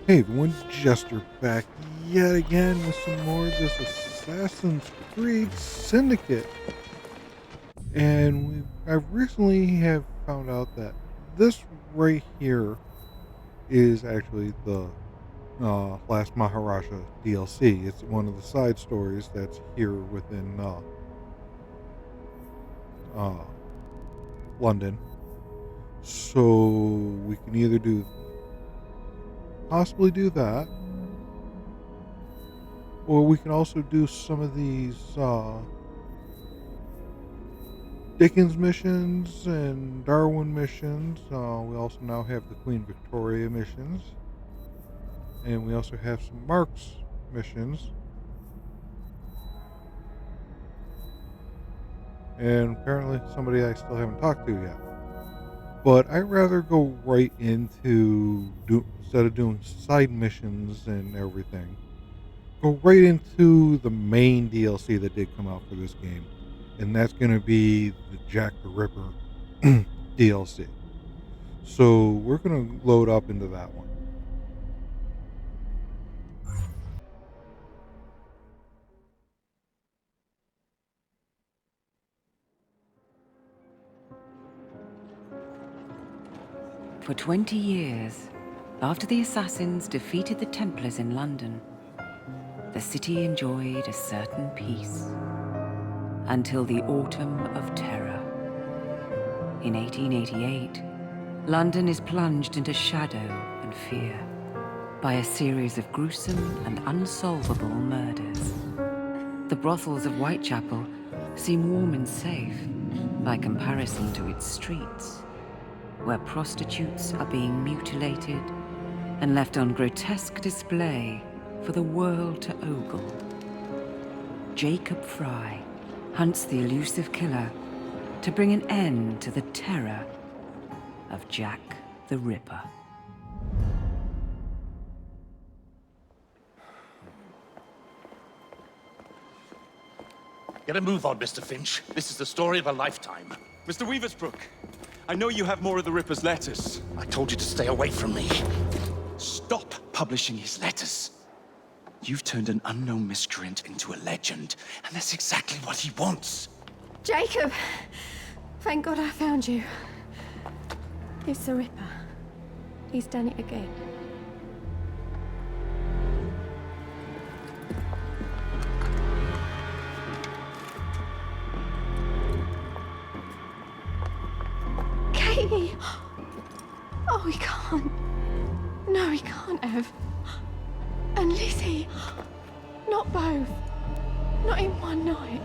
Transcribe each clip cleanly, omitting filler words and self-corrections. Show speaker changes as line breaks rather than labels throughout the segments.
Hey everyone, Jester back yet again with some more of this Assassin's Creed Syndicate. And I recently have found out that this right here is actually the Last Maharaja DLC. It's one of the side stories that's here within uh, London. So we can either possibly do that, or we can also do some of these Dickens missions and Darwin missions. We also now have the Queen Victoria missions, and we also have some Marks missions, and apparently somebody I still haven't talked to yet. But I'd rather go right into instead of doing side missions and everything, go right into the main DLC that did come out for this game, and that's going to be the Jack the Ripper DLC. So we're going to load up into that one.
For 20 years, after the assassins defeated the Templars in London, the city enjoyed a certain peace until the Autumn of Terror. In 1888, London is plunged into shadow and fear by a series of gruesome and unsolvable murders. The brothels of Whitechapel seem warm and safe by comparison to its streets, where prostitutes are being mutilated and left on grotesque display for the world to ogle. Jacob Fry hunts the elusive killer to bring an end to the terror of Jack the Ripper.
Get a move on, Mr. Finch. This is the story of a lifetime.
Mr. Weaversbrook, I know you have more of the Ripper's letters.
I told you to stay away from me.
Stop publishing his letters. You've turned an unknown miscreant into a legend, and that's exactly what he wants.
Jacob! Thank God I found you. It's the Ripper. He's done it again. Katie! Oh, he can't. No, he can't have. And Lizzie. Not both. Not in one night.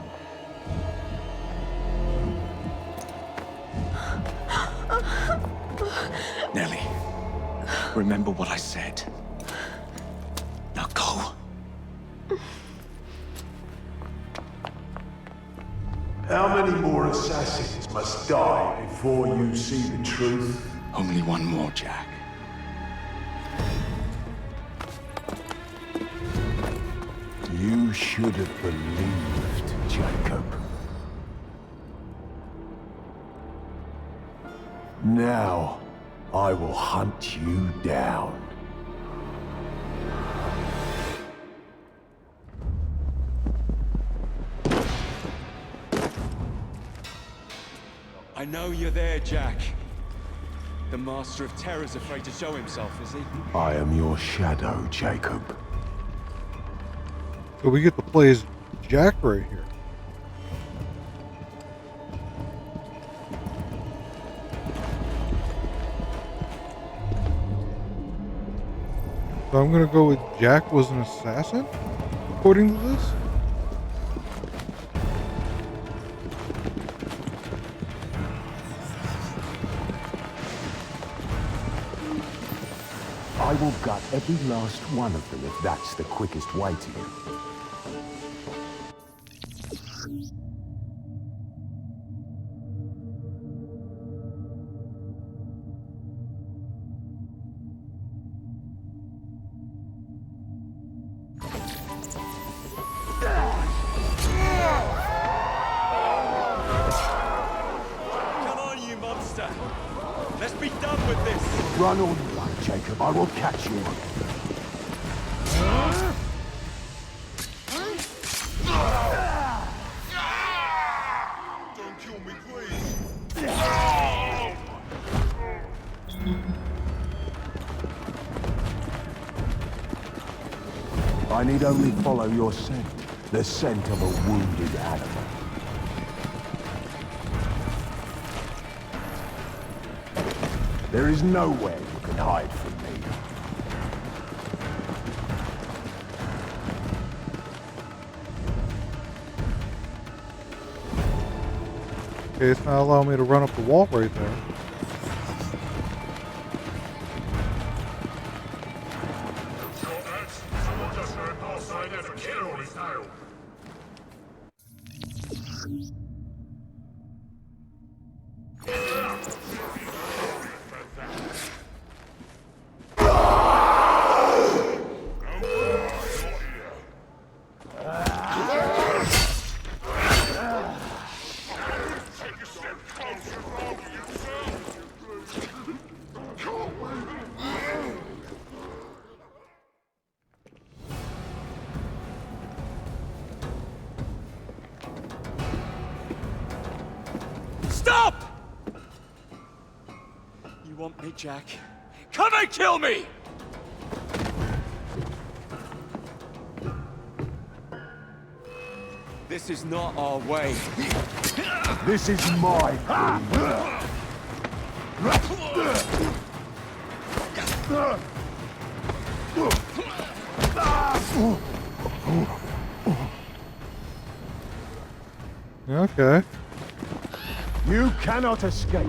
Nellie, remember what I said. Now go.
How many more assassins must die before you see the truth?
Only one more, Jack.
You should have believed, Jacob. Now, I will hunt you down.
I know you're there, Jack. The Master of Terror's afraid to show himself, is he?
I am your shadow, Jacob.
So we get to play as Jack right here. So I'm gonna go with Jack was an assassin, according to this.
I will gut every last one of them if that's the quickest way to you.
Come on, you monster! Let's be done with this!
Run or run, Jacob. I will catch you.
Don't kill me, please.
I need only follow your scent. The scent of a wounded animal. There is nowhere you can hide from me.
Okay, it's not allowing me to run up the wall right there.
Someone just ran past I never kill on his tail.
Stop! You want me, Jack? Come and kill me! This is not our way.
This is my
Okay.
You cannot escape.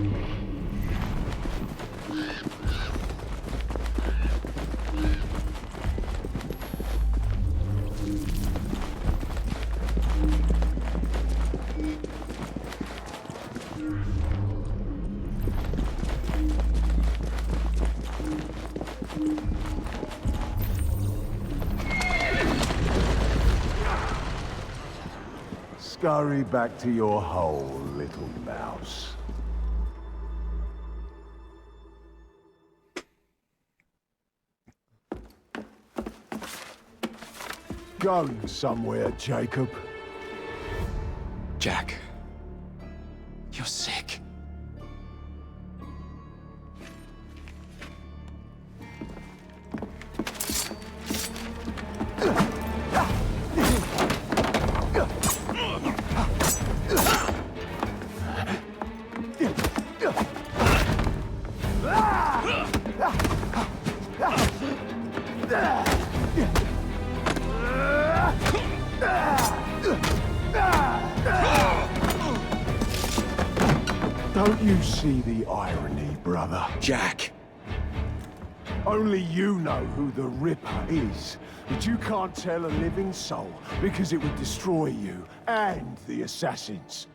Scurry back to your hole, little mouse. Going somewhere, Jacob.
Jack, you're sick.
Don't you see the irony, brother?
Jack.
Only you know who the Ripper is, but you can't tell a living soul because it would destroy you and the assassins.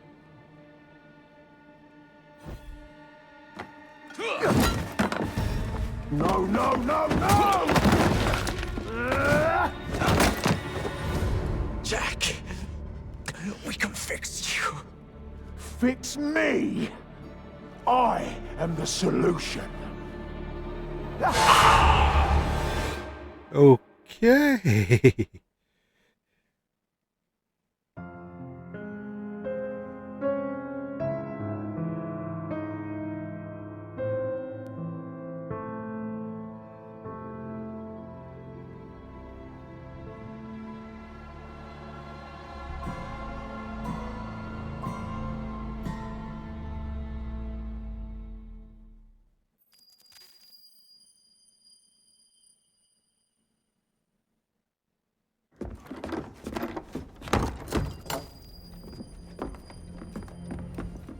No, no, no, no!
Jack, we can fix you.
Fix me! I am the solution.
Okay.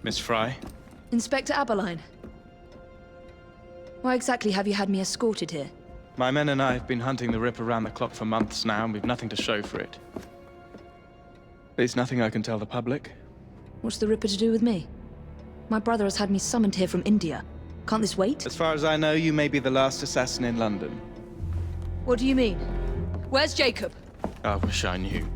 Miss Fry?
Inspector Aberline. Why exactly have you had me escorted here?
My men and I have been hunting the Ripper around the clock for months now, and we've nothing to show for it. There's nothing I can tell the public.
What's the Ripper to do with me? My brother has had me summoned here from India. Can't this wait?
As far as I know, you may be the last assassin in London.
What do you mean? Where's Jacob?
I wish I knew.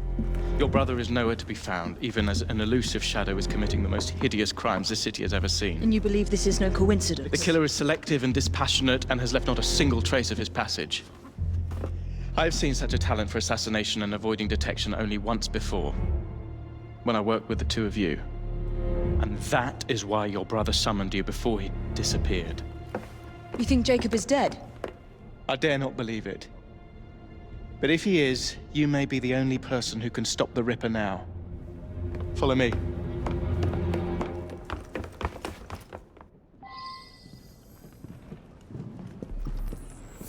Your brother is nowhere to be found, even as an elusive shadow is committing the most hideous crimes this city has ever seen.
And you believe this is no coincidence?
The killer is selective and dispassionate and has left not a single trace of his passage. I've seen such a talent for assassination and avoiding detection only once before, when I worked with the two of you. And that is why your brother summoned you before he disappeared.
You think Jacob is dead?
I dare not believe it. But if he is, you may be the only person who can stop the Ripper now. Follow me.
When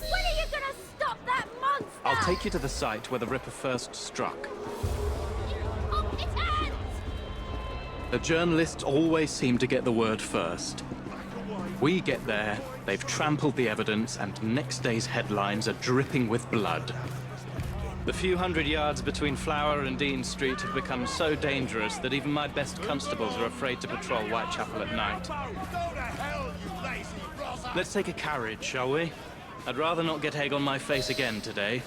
are you gonna stop that monster?
I'll take you to the site where the Ripper first struck.
Off his hands!
The journalists always seem to get the word first. We get there, they've trampled the evidence, and next day's headlines are dripping with blood. The few hundred yards between Flower and Dean Street have become so dangerous that even my best constables are afraid to patrol Whitechapel at night. Let's take a carriage, shall we? I'd rather not get egg on my face again today.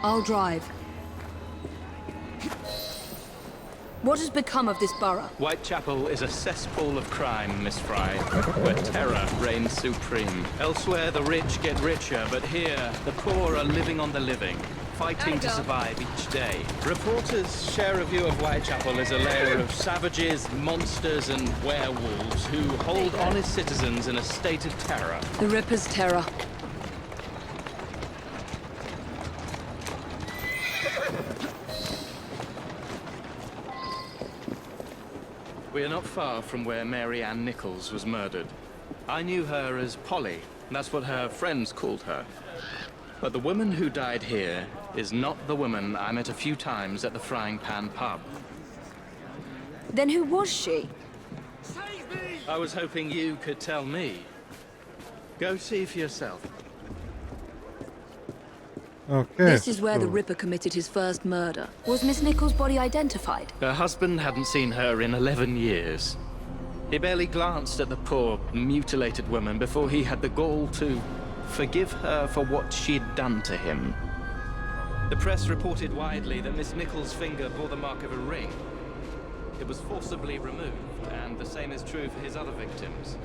I'll drive. What has become of this borough?
Whitechapel is a cesspool of crime, Miss Fry, where terror reigns supreme. Elsewhere, the rich get richer, but here, the poor are living on the living, fighting to survive each day. Reporters share a view of Whitechapel as a lair of savages, monsters, and werewolves who hold honest citizens in a state of terror.
The Ripper's terror.
We are not far from where Mary Ann Nichols was murdered. I knew her as Polly. That's what her friends called her. But the woman who died here is not the woman I met a few times at the Frying Pan pub.
Then who was she?
I was hoping you could tell me. Go see for yourself.
Okay.
This is where the
so-
Ripper committed his first murder. Was Miss Nichols' body identified?
Her husband hadn't seen her in 11 years. He barely glanced at the poor, mutilated woman before he had the gall to forgive her for what she'd done to him. The press reported widely that Miss Nichols' finger bore the mark of a ring. It was forcibly removed, and the same is true for his other victims.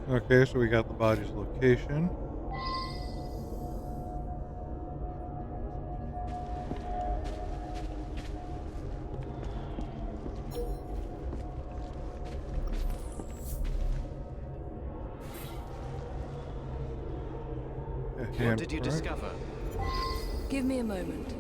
Okay, so we got the body's location.
What did you discover?
Give me a moment.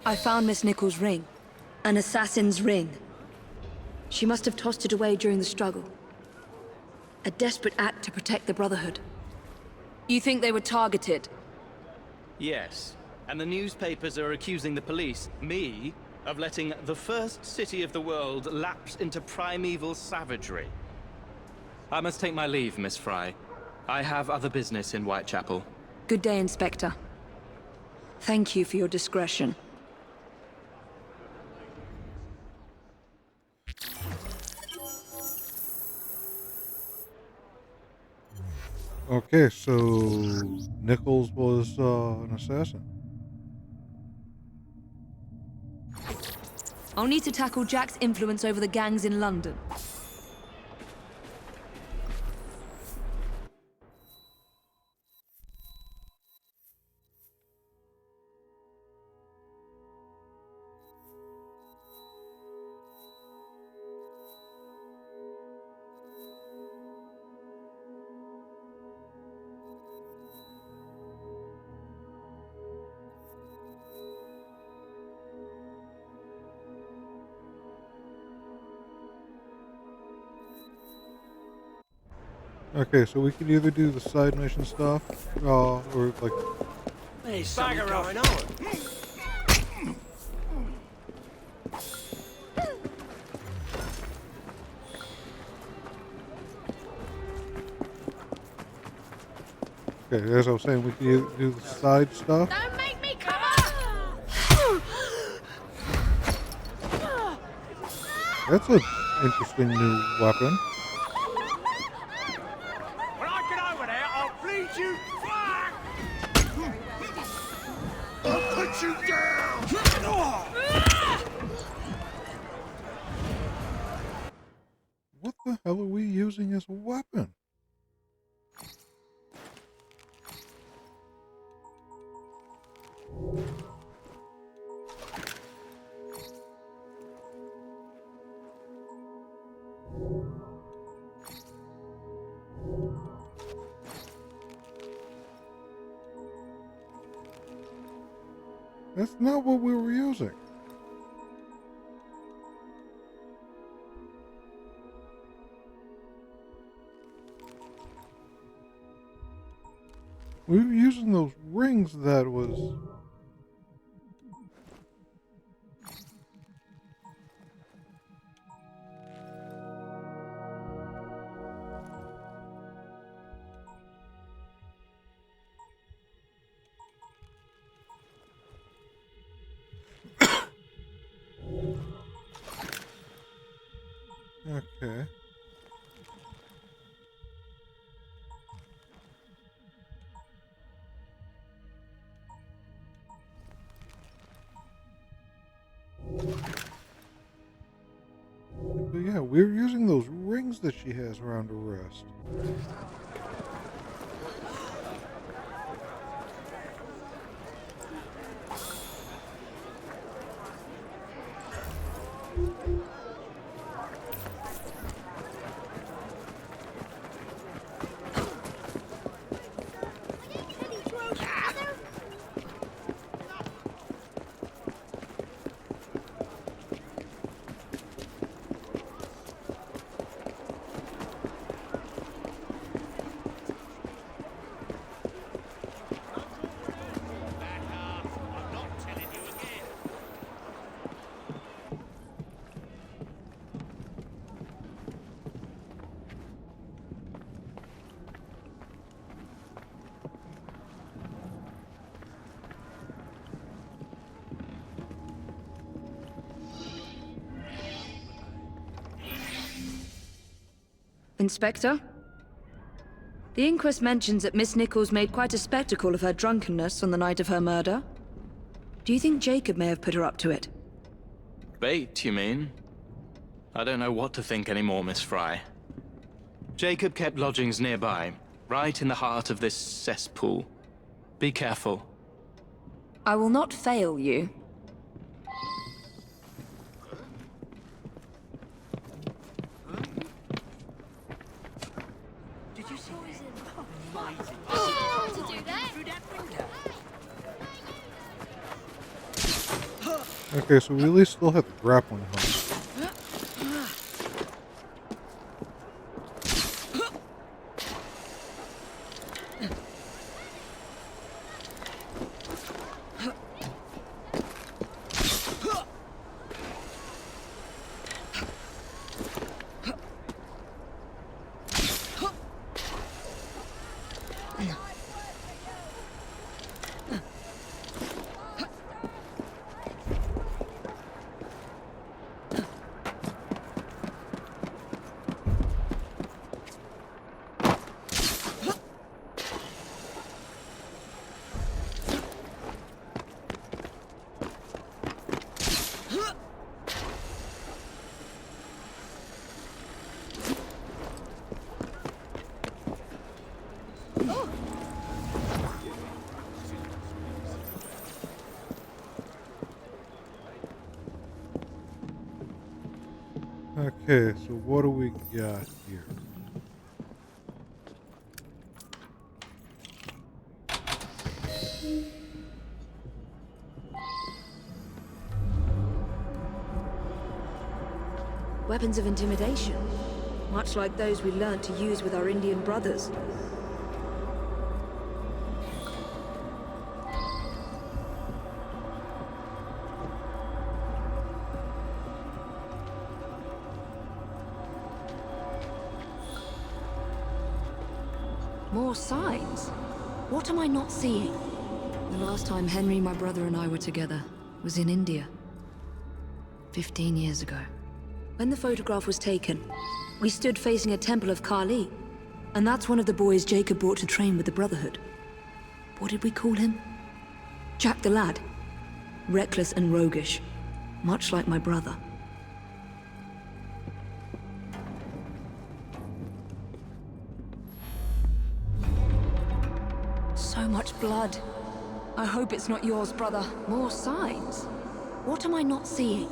I found Miss Nichols' ring. An assassin's ring. She must have tossed it away during the struggle. A desperate act to protect the Brotherhood. You think they were targeted?
Yes, and the newspapers are accusing the police, me, of letting the first city of the world lapse into primeval savagery. I must take my leave, Miss Fry. I have other business in Whitechapel.
Good day, Inspector. Thank you for your discretion.
Okay, so Nichols was an assassin.
I'll need to tackle Jack's influence over the gangs in London.
Okay, so we could either do the side mission stuff, or like,
There's something going on.
okay, as I was saying, we could either do the side stuff.
Don't make me come up!
That's an interesting new weapon.
When I get over there, I'll bleed you flat!
I'll put you down!
What the hell are we using as a weapon? That's not what we were using. We were using those rings that was... Okay. But yeah, we're using those rings that she has around her wrist.
Inspector? The inquest mentions that Miss Nichols made quite a spectacle of her drunkenness on the night of her murder. Do you think Jacob may have put her up to it?
Bait, you mean? I don't know what to think anymore, Miss Fry. Jacob kept lodgings nearby, right in the heart of this cesspool. Be careful.
I will not fail you.
Okay, so we at least still have the grappling hook. Okay, so what do we got here?
Weapons of intimidation. much like those we learnt to use with our Indian brothers. More signs? What am I not seeing? The last time Henry, my brother, and I were together was in India. 15 years ago. When the photograph was taken, we stood facing a temple of Kali. And that's one of the boys Jacob brought to train with the Brotherhood. What did we call him? Jack the Lad. Reckless and roguish. Much like my brother. So much blood. I hope it's not yours, brother. More signs? What am I not seeing?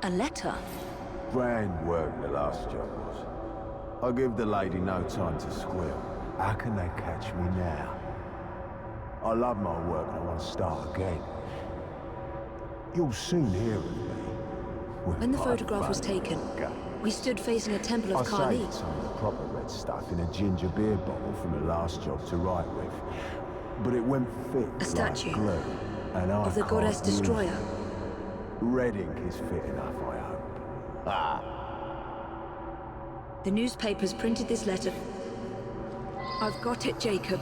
A letter?
Grand work the last job was. I give the lady no time to squeal. How can they catch me now? I love my work and I want to start again. You'll soon hear of me.
When the photograph was taken, we stood facing a temple of
I
Kali.
saved some of the proper red stuff in a ginger beer bottle from the last job to write with. But it went thick
A statue
like glue, and I
of the
can't
goddess
use
Destroyer.
it. Red ink is fit enough, I hope. Ah.
The newspapers printed this letter. I've got it, Jacob.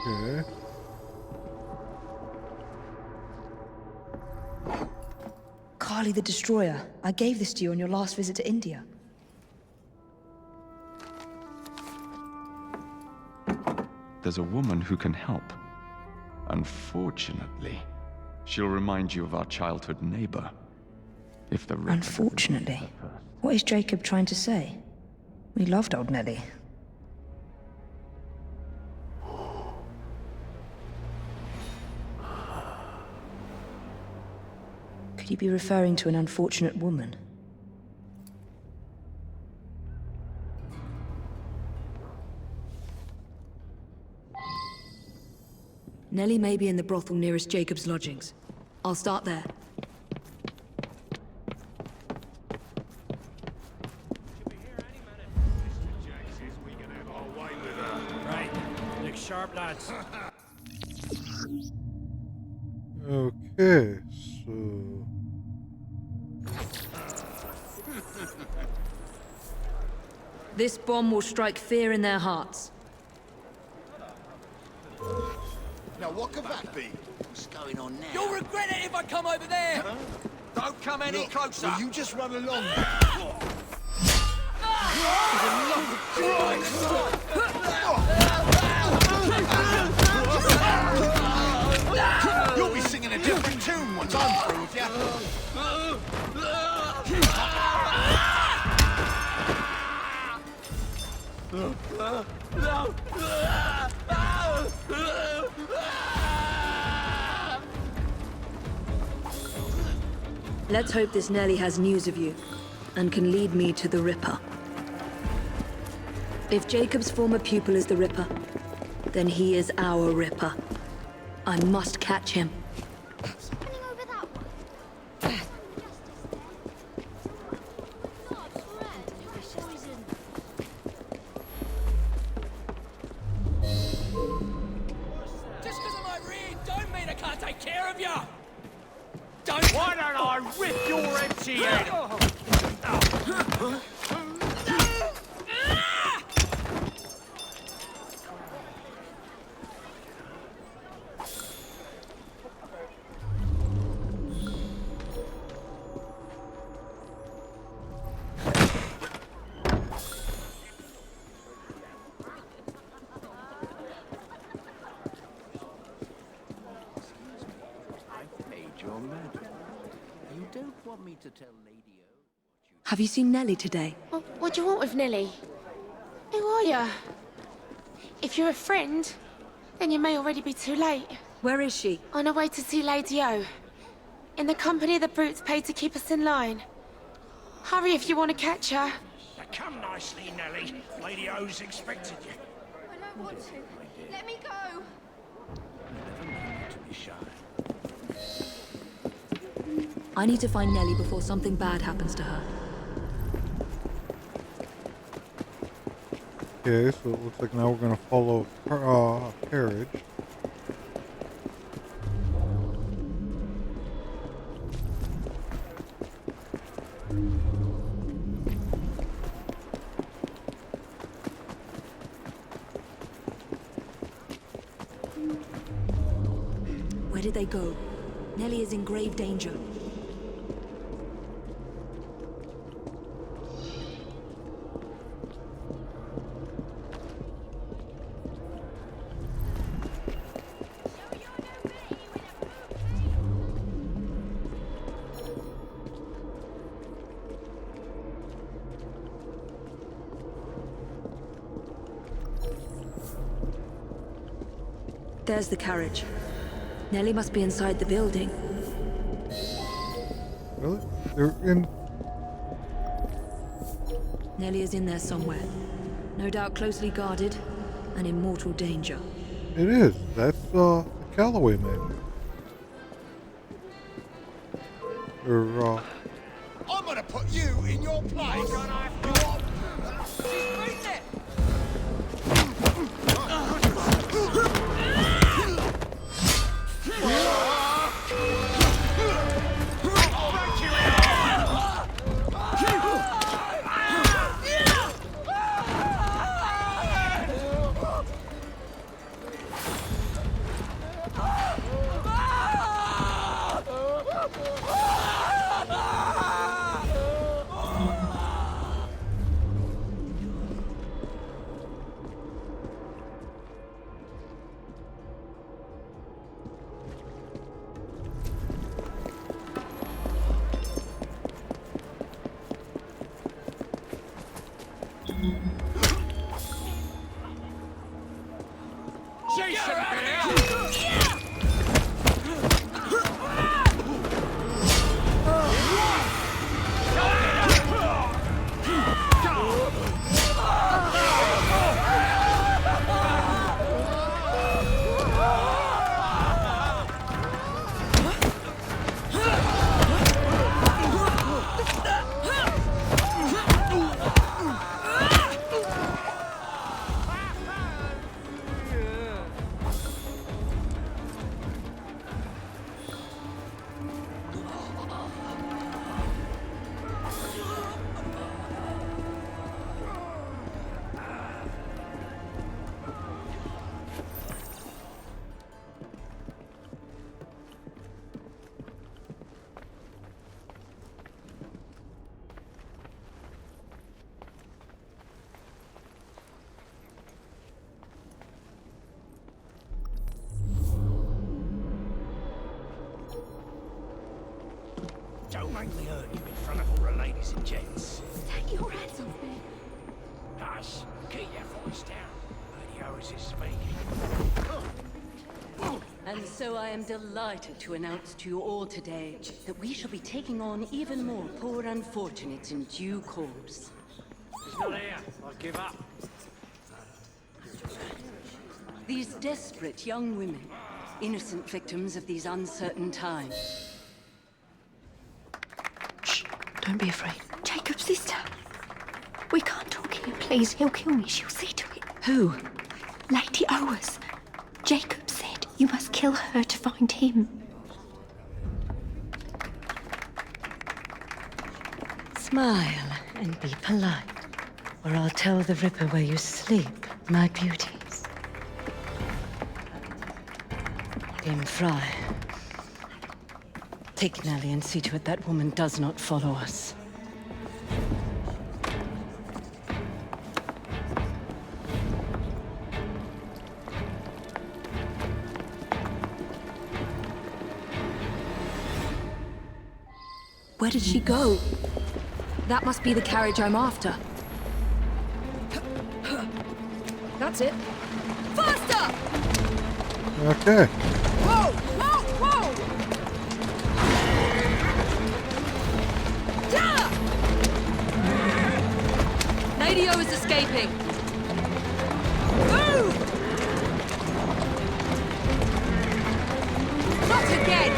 Okay.
Kali the Destroyer. I gave this to you on your last visit to India.
There's a woman who can help. Unfortunately, she'll remind you of our childhood neighbor. If the Ripper doesn't
Unfortunately.
get her first.
What is Jacob trying to say? We loved old Nellie. Could he be referring to an unfortunate woman? Nellie may be in the brothel nearest Jacob's lodgings. I'll start there.
Right. Look sharp, lads.
Okay, so...
This bomb will strike fear in their hearts.
Now, what could that be?
What's going on now?
You'll regret it if I come over there. Don't come any
Look,
closer.
will you just run along? You'll be singing a different tune once I'm through with you.
Let's hope this Nellie has news of you, and can lead me to the Ripper. If Jacob's former pupil is the Ripper, then he is our Ripper. I must catch him.
Just because I might read, don't mean I can't take care of you. Don't. Why don't I rip your empty head?
I've paid your madam. You don't want me to tell Lady O what you
Have you seen Nellie today?
What do you want with Nellie? Who are you? If you're a friend, then you may already be too late.
Where is she?
On her way to see Lady O. In the company of the brutes paid to keep us in line. Hurry if you want to catch her.
Now come nicely, Nellie. Lady O's expected you.
I don't want to. Let me go.
I need to find Nellie before something bad happens to her.
Okay, so it looks like now we're going to follow a carriage.
Where did they go? Nellie is in grave danger. There's the carriage. Nellie must be inside the building.
Really? They're in...
Nellie is in there somewhere. No doubt closely guarded and in mortal danger.
It is. That's, the Calloway man. Or,
I'm gonna put you in your place. Don't make me hurt you in front of all the ladies and gents.
Take your hands off me.
Hush, keep your voice down. Lady O's is speaking.
And so I am delighted to announce to you all today that we shall be taking on even more poor unfortunates in due course.
He's not here. I give up.
These desperate young women, innocent victims of these uncertain times.
Shh, don't be afraid.
Jacob's sister. We can't talk here, please. He'll kill me. She'll see to it.
Who?
Lady Owers. Jacob said you must kill her to find him.
Smile and be polite, or I'll tell the Ripper where you sleep, my beauties. Dame Fry, take Nellie and see to it that woman does not follow us.
Where did she go? That must be the carriage I'm after. That's it. Faster!
Okay.
Whoa! Whoa! Whoa! Yeah! Lady O is escaping. Move! Not again!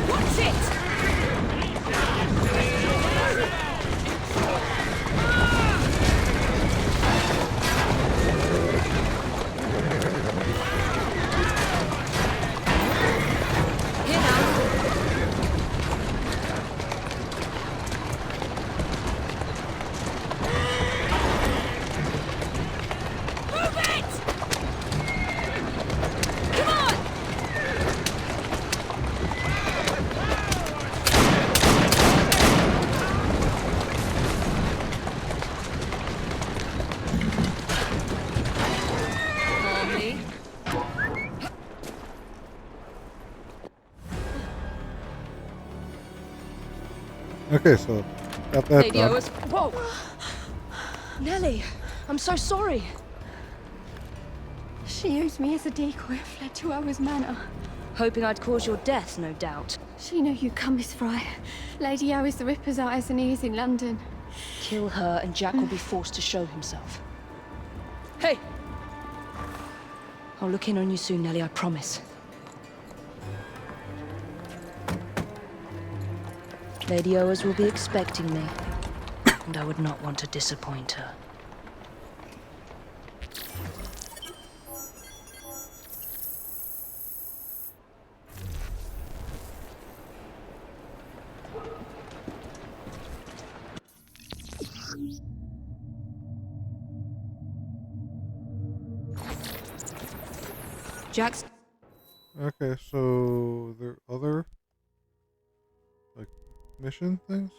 Watch it! Here now. Move it! Come on! Calmly.
Okay, so got that
Lady
done.
O's. Whoa! Nellie, I'm so sorry.
She used me as a decoy and fled to Owen's manor.
Hoping I'd cause your death, no doubt.
She knew you'd come, Miss Fry. Lady O is the Ripper's eyes and ears in London.
Kill her and Jack will be forced to show himself. Hey! I'll look in on you soon, Nellie, I promise. Lady Owers will be expecting me, and I would not want to disappoint her. Jack's...
Okay, so there are other like mission things?